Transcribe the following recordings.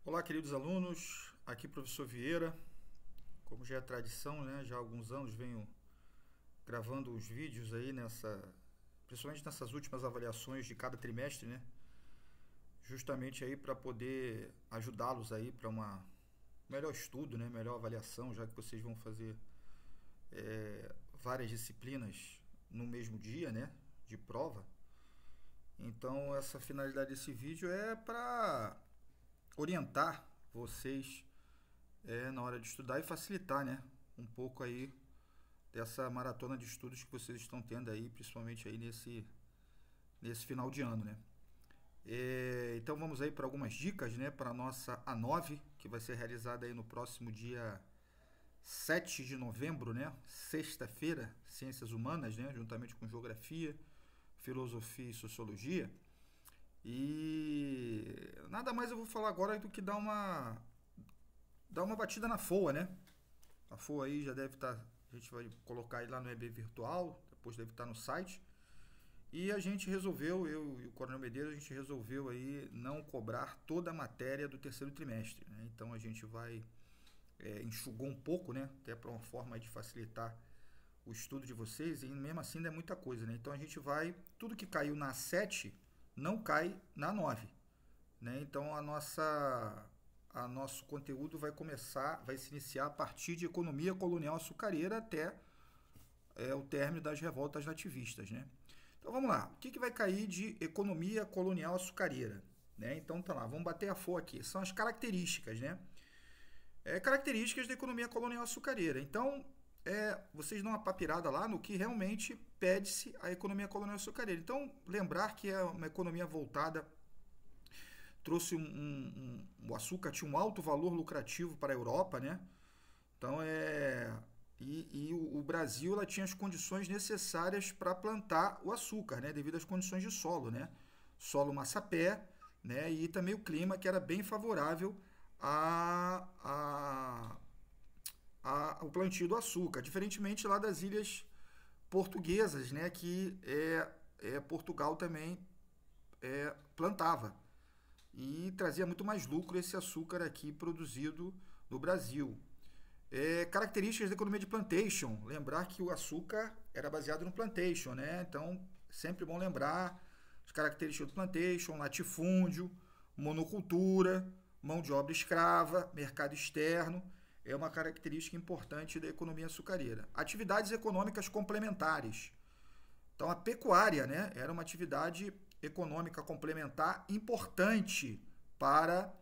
Olá, queridos alunos, aqui professor Vieira. Como já é tradição, né, já há alguns anos venho gravando os vídeos aí principalmente nessas últimas avaliações de cada trimestre, né, justamente aí para poder ajudá-los aí para uma melhor estudo, né, melhor avaliação, já que vocês vão fazer várias disciplinas no mesmo dia, né, de prova. Então, essa finalidade desse vídeo é para orientar vocês na hora de estudar e facilitar, né, um pouco aí dessa maratona de estudos que vocês estão tendo aí, principalmente aí nesse final de ano, né. Então vamos aí para algumas dicas, né, para a nossa A9, que vai ser realizada aí no próximo dia 7 de novembro, né, sexta-feira, Ciências Humanas, né, juntamente com Geografia, Filosofia e Sociologia. E nada mais eu vou falar agora do que dar uma batida na FOA, né? A FOA aí já deve estar, a gente vai colocar aí lá no EB Virtual, depois deve estar no site. E a gente resolveu, eu e o Coronel Medeiros, a gente resolveu aí não cobrar toda a matéria do terceiro trimestre, né? Então a gente enxugou um pouco, né? Até para uma forma de facilitar o estudo de vocês, e mesmo assim ainda é muita coisa, né? Então a gente tudo que caiu na 7 não cai na 9, né? Então nosso conteúdo vai se iniciar a partir de economia colonial açucareira até o término das revoltas nativistas, né? Então vamos lá, o que vai cair de economia colonial açucareira, né? Então tá lá, vamos bater a fogo aqui, são as características, né? Características da economia colonial açucareira. Então vocês dão uma papirada lá no que realmente pede-se a economia colonial açucareira. Então, lembrar que é uma economia voltada, trouxe o açúcar tinha um alto valor lucrativo para a Europa, né? Então, o Brasil ela tinha as condições necessárias para plantar o açúcar, né? Devido às condições de solo, né? Solo massapé, né? E também o clima que era bem favorável ao plantio do açúcar, diferentemente lá das ilhas portuguesas, né, que Portugal também plantava e trazia muito mais lucro esse açúcar aqui produzido no Brasil. Características da economia de plantation, lembrar que o açúcar era baseado no plantation, né? Então sempre bom lembrar as características do plantation: latifúndio, monocultura, mão de obra escrava, mercado externo. É uma característica importante da economia açucareira. Atividades econômicas complementares. Então, a pecuária, né, era uma atividade econômica complementar importante para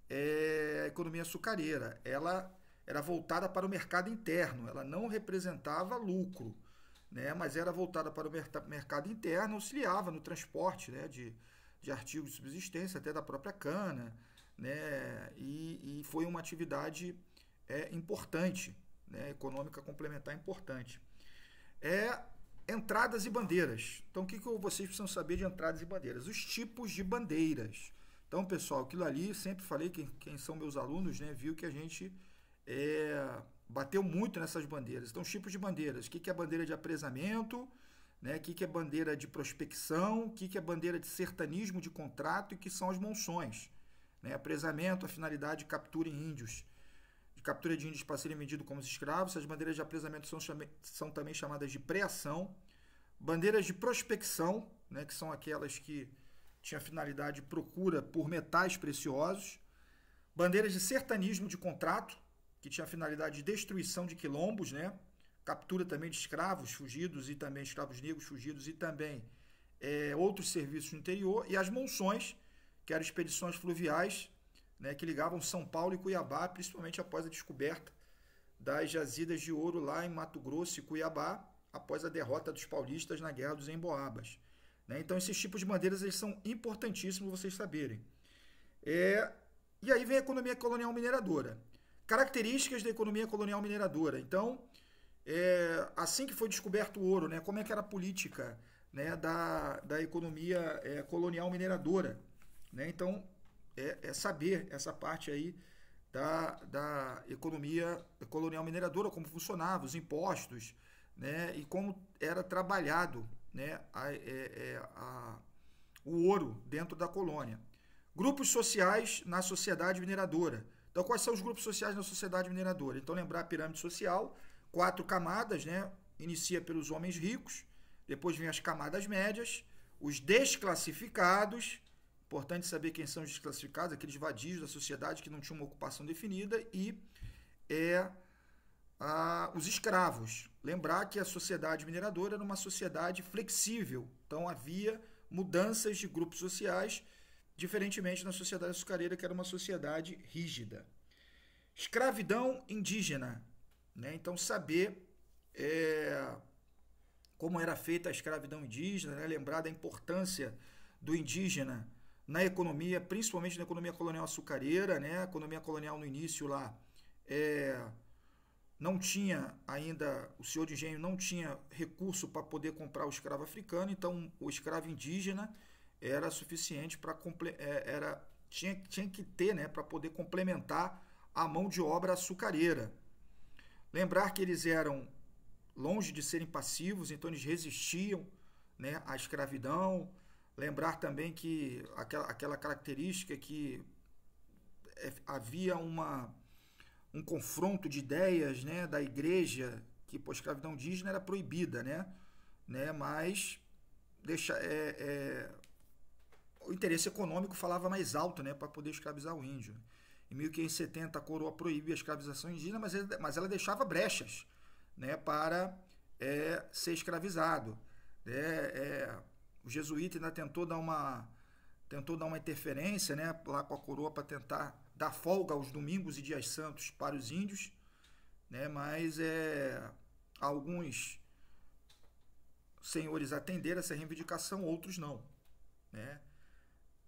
a economia açucareira. Ela era voltada para o mercado interno, ela não representava lucro, né, mas era voltada para o mercado interno, auxiliava no transporte, né, de artigos de subsistência, até da própria cana, né, e foi uma atividade importante, né, econômica complementar importante. Entradas e bandeiras. Então, o que vocês precisam saber de entradas e bandeiras? Os tipos de bandeiras. Então, pessoal, aquilo ali, sempre falei, quem são meus alunos, né, viu que a gente bateu muito nessas bandeiras. Então, os tipos de bandeiras. O que é bandeira de apresamento, né, o que é bandeira de prospecção, o que é bandeira de sertanismo de contrato e o que são as monções. Né, apresamento, a finalidade de captura em índios. De captura de índios para serem vendidos como escravos. As bandeiras de apresamento são também chamadas de pré-ação. Bandeiras de prospecção, né, que são aquelas que tinham a finalidade de procura por metais preciosos. Bandeiras de sertanismo de contrato, que tinha a finalidade de destruição de quilombos, né, captura também de escravos fugidos e também escravos negros fugidos e também outros serviços no interior. E as monções, que eram expedições fluviais, né, que ligavam São Paulo e Cuiabá, principalmente após a descoberta das jazidas de ouro lá em Mato Grosso e Cuiabá, após a derrota dos paulistas na Guerra dos Emboabas. Né? Então, esses tipos de bandeiras eles são importantíssimos vocês saberem. E aí vem a economia colonial mineradora. Características da economia colonial mineradora. Então, assim que foi descoberto o ouro, né, como é que era a política, né, da economia colonial mineradora. Né? Então, saber essa parte aí da economia colonial mineradora, como funcionava, os impostos, né, e como era trabalhado, né, o ouro dentro da colônia. Grupos sociais na sociedade mineradora. Então, quais são os grupos sociais na sociedade mineradora? Então, lembrar a pirâmide social, 4 camadas, né? Inicia pelos homens ricos, depois vem as camadas médias, os desclassificados, importante saber quem são os desclassificados, aqueles vadios da sociedade que não tinham uma ocupação definida, e os escravos. Lembrar que a sociedade mineradora era uma sociedade flexível, então havia mudanças de grupos sociais, diferentemente na sociedade açucareira, que era uma sociedade rígida. Escravidão indígena, né? Então saber como era feita a escravidão indígena, né? Lembrar da importância do indígena na economia, principalmente na economia colonial açucareira, né? A economia colonial no início lá não tinha ainda, o senhor de engenho não tinha recurso para poder comprar o escravo africano, então o escravo indígena era suficiente para tinha que ter, né, para poder complementar a mão de obra açucareira. Lembrar que eles eram longe de serem passivos, então eles resistiam, né, à escravidão. Lembrar também que aquela característica que havia um confronto de ideias, né, da igreja, que a escravidão indígena era proibida, né, mas o interesse econômico falava mais alto, né, para poder escravizar o índio. Em 1570 a coroa proibia a escravização indígena, mas ela deixava brechas, né, para ser escravizado. O jesuíta ainda tentou dar uma interferência, né, lá com a coroa para tentar dar folga aos domingos e dias santos para os índios, né, mas alguns senhores atenderam essa reivindicação, outros não, né.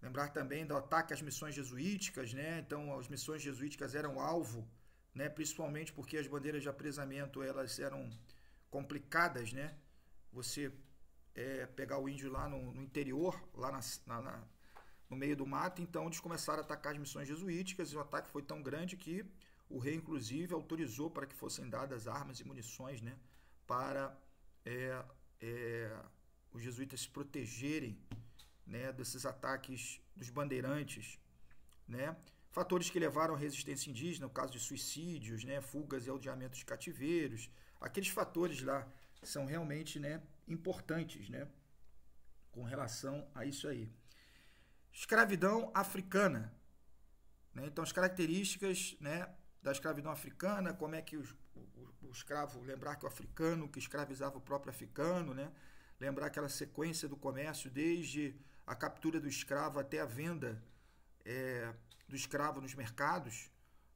Lembrar também do ataque às missões jesuíticas, né? Então as missões jesuíticas eram alvo, né, principalmente porque as bandeiras de apresamento elas eram complicadas, né? Você pegar o índio lá no interior, lá no meio do mato, então eles começaram a atacar as missões jesuíticas e o ataque foi tão grande que o rei, inclusive, autorizou para que fossem dadas armas e munições, né, para os jesuítas se protegerem, né, desses ataques dos bandeirantes, né? Fatores que levaram à resistência indígena, no caso de suicídios, né, fugas e aldeamentos de cativeiros, aqueles fatores lá são realmente, né, importantes, né, com relação a isso aí. Escravidão africana, né? Então as características, né, da escravidão africana, como é que o escravo, lembrar que o africano que escravizava o próprio africano, né? Lembrar aquela sequência do comércio desde a captura do escravo até a venda do escravo nos mercados,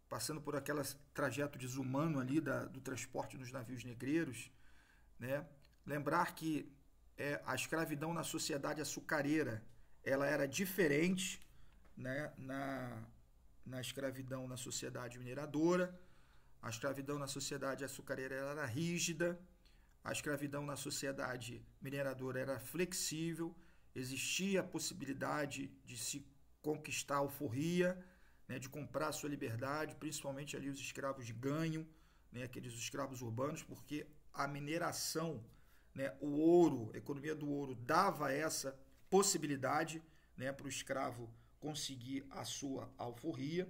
passando por aquele trajeto desumano ali do transporte nos navios negreiros, né? Lembrar que a escravidão na sociedade açucareira ela era diferente, né, na escravidão na sociedade mineradora. A escravidão na sociedade açucareira era rígida, a escravidão na sociedade mineradora era flexível, existia a possibilidade de se conquistar a alforria, né, de comprar a sua liberdade, principalmente ali os escravos de ganho, né, aqueles escravos urbanos, porque a mineração, né, o ouro, a economia do ouro dava essa possibilidade, né, para o escravo conseguir a sua alforria,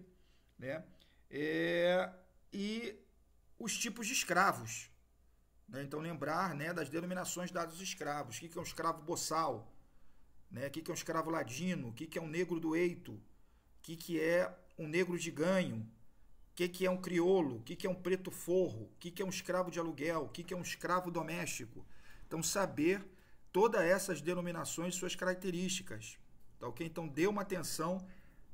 né, e os tipos de escravos, né, então lembrar, né, das denominações dadas aos escravos. O que é um escravo boçal, né, o que é um escravo ladino, o que é um negro do eito, o que é um negro de ganho, o que é um crioulo, o que é um preto forro, o que é um escravo de aluguel, o que é um escravo doméstico. Então saber todas essas denominações e suas características, tá ok? Então dê uma atenção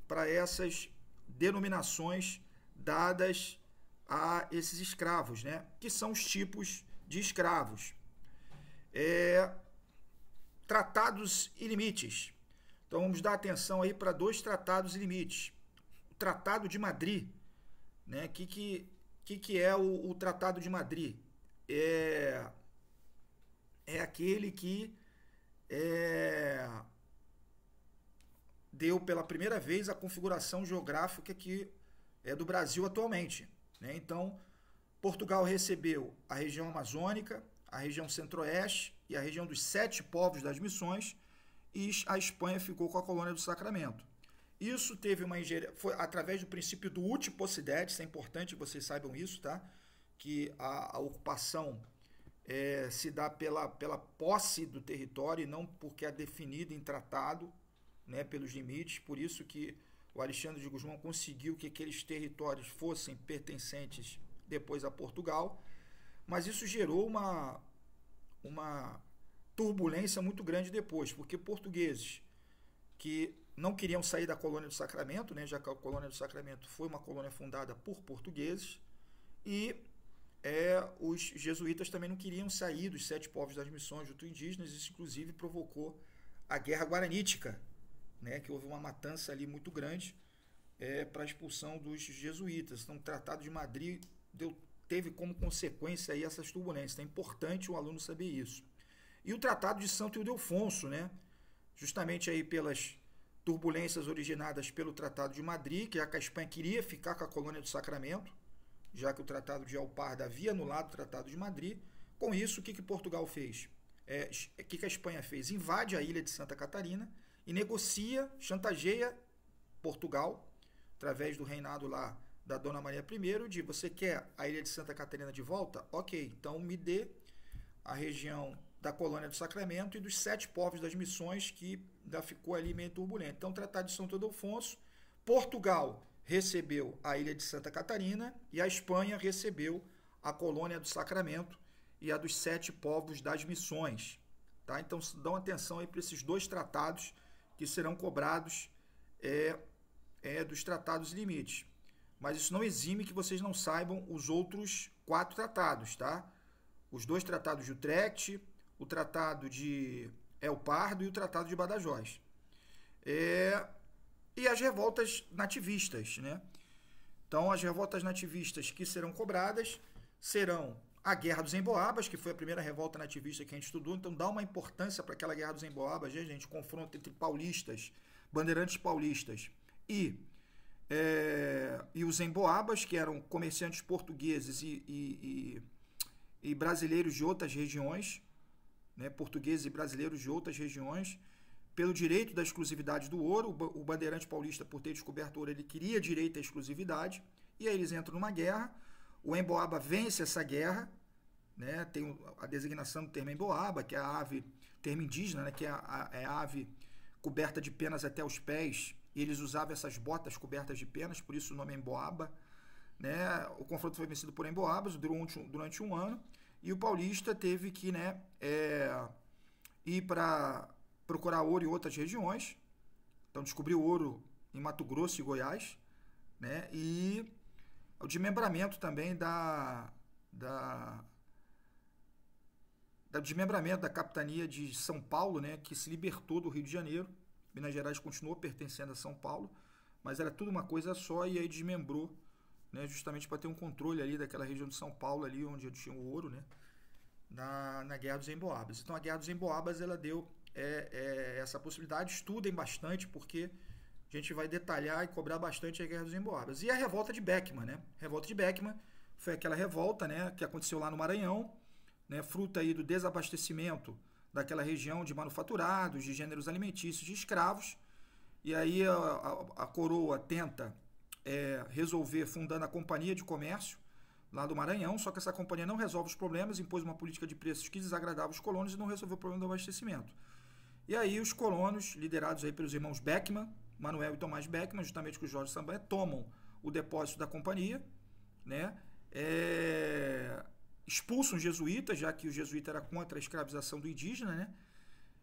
para essas denominações dadas a esses escravos, né, que são os tipos de escravos. Tratados e limites. Então vamos dar atenção aí para 2 tratados e limites. O Tratado de Madrid, né? Que é o Tratado de Madrid? É aquele que deu pela primeira vez a configuração geográfica que é do Brasil atualmente, né? Então Portugal recebeu a região amazônica, a região centro-oeste e a região dos 7 povos das missões, e a Espanha ficou com a colônia do Sacramento. Isso teve uma ingerência, foi através do princípio do ut possidetis, isso é importante que vocês saibam isso, tá? Que a ocupação se dá pela posse do território e não porque é definido em tratado, né, pelos limites. Por isso que o Alexandre de Gusmão conseguiu que aqueles territórios fossem pertencentes depois a Portugal, mas isso gerou uma turbulência muito grande depois, porque portugueses que não queriam sair da colônia do Sacramento, né, já que a colônia do Sacramento foi uma colônia fundada por portugueses, e os jesuítas também não queriam sair dos 7 povos das missões junto indígenas. Isso inclusive provocou a Guerra Guaranítica, né, que houve uma matança ali muito grande para a expulsão dos jesuítas. Então o Tratado de Madrid teve como consequência aí essas turbulências. É importante o aluno saber isso. E o Tratado de Santo Ildefonso, né, justamente aí pelas turbulências originadas pelo Tratado de Madrid, que a Espanha queria ficar com a colônia do Sacramento, já que o Tratado de Alparda havia anulado o Tratado de Madrid. Com isso, o que Portugal fez? O que a Espanha fez? Invade a ilha de Santa Catarina e negocia, chantageia Portugal, através do reinado lá da Dona Maria I, de você quer a ilha de Santa Catarina de volta? Ok, então me dê a região da colônia do Sacramento e dos 7 povos das missões, que ainda ficou ali meio turbulento. Então, o Tratado de Santo Ildefonso, Portugal recebeu a ilha de Santa Catarina e a Espanha recebeu a colônia do Sacramento e a dos 7 povos das missões. Tá? Então, dão atenção aí para esses 2 tratados que serão cobrados dos tratados limites. Mas isso não exime que vocês não saibam os outros 4 tratados, tá? Os 2 tratados de Utrecht, o Tratado de El Pardo e o Tratado de Badajoz. E as revoltas nativistas, né? Então, as revoltas nativistas que serão cobradas serão a Guerra dos Emboabas, que foi a primeira revolta nativista que a gente estudou. Então, dá uma importância para aquela Guerra dos Emboabas, gente, confronto entre paulistas, bandeirantes paulistas e os emboabas, que eram comerciantes portugueses e brasileiros de outras regiões, né, portugueses e brasileiros de outras regiões, pelo direito da exclusividade do ouro. O bandeirante paulista, por ter descoberto ouro, ele queria direito à exclusividade, e aí eles entram numa guerra. O emboaba vence essa guerra, né, tem a designação do termo emboaba, que é a ave, termo indígena, né, que é a ave coberta de penas até os pés, e eles usavam essas botas cobertas de penas, por isso o nome é emboaba. Né? O confronto foi vencido por emboabas durante um ano, e o paulista teve que, né, ir para procurar ouro em outras regiões. Então descobriu ouro em Mato Grosso e Goiás, né? E o desmembramento também desmembramento da capitania de São Paulo, né, que se libertou do Rio de Janeiro. Minas Gerais continuou pertencendo a São Paulo, mas era tudo uma coisa só, e aí desmembrou, né, justamente para ter um controle ali daquela região de São Paulo, ali onde tinha o ouro, né, na Guerra dos Emboabas. Então a Guerra dos Emboabas, ela deu essa possibilidade. Estudem bastante, porque a gente vai detalhar e cobrar bastante a Guerra dos Emboabas. E a revolta de Beckman, né? A revolta de Beckman foi aquela revolta, né, que aconteceu lá no Maranhão, né, fruto aí do desabastecimento daquela região de manufaturados, de gêneros alimentícios, de escravos. E aí a coroa tenta resolver fundando a Companhia de Comércio lá do Maranhão, só que essa companhia não resolve os problemas, impôs uma política de preços que desagradava os colonos e não resolveu o problema do abastecimento. E aí os colonos, liderados aí pelos irmãos Beckman, Manuel e Tomás Beckman, justamente com o Jorge Sambaia, tomam o depósito da companhia, né? Expulsam os jesuítas, já que o jesuíta era contra a escravização do indígena, né?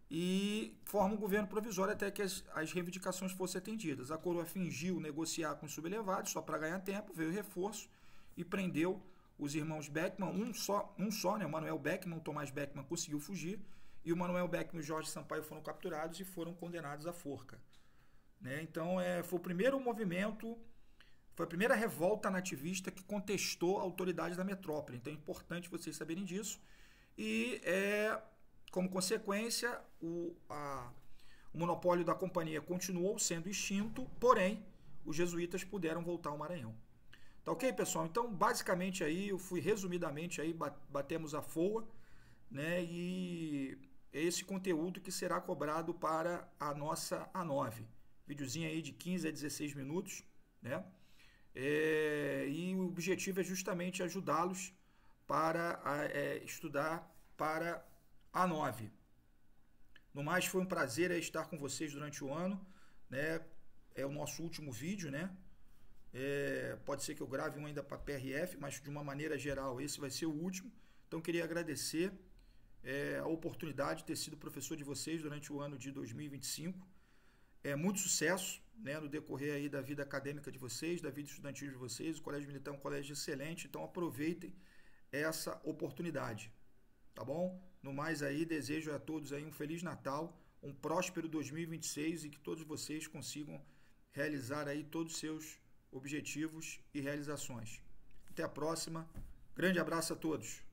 E formam um governo provisório até que as reivindicações fossem atendidas. A coroa fingiu negociar com os sublevados só para ganhar tempo, veio reforço e prendeu os irmãos Beckman, um só, né? O Manuel Beckman, o Tomás Beckman conseguiu fugir, e o Manuel Beckman e o Jorge Sampaio foram capturados e foram condenados à forca, né? Então foi o primeiro movimento, foi a primeira revolta nativista que contestou a autoridade da metrópole. Então é importante vocês saberem disso. E como consequência, o monopólio da companhia continuou sendo extinto, porém os jesuítas puderam voltar ao Maranhão. Tá ok, pessoal? Então, basicamente aí, eu fui resumidamente aí, batemos a FOA, né? E é esse conteúdo que será cobrado para a nossa A9. videozinho aí de 15 a 16 minutos, né? E o objetivo é justamente ajudá-los para estudar para a 9. No mais, foi um prazer estar com vocês durante o ano, né? É o nosso último vídeo, né? Pode ser que eu grave um ainda para PRF, mas de uma maneira geral esse vai ser o último. Então queria agradecer a oportunidade de ter sido professor de vocês durante o ano de 2025. Muito sucesso, né, no decorrer aí da vida acadêmica de vocês, da vida estudantil de vocês. O Colégio Militar é um colégio excelente, então aproveitem essa oportunidade, tá bom? No mais aí, desejo a todos aí um Feliz Natal, um próspero 2026 e que todos vocês consigam realizar aí todos os seus objetivos e realizações. Até a próxima. Grande abraço a todos.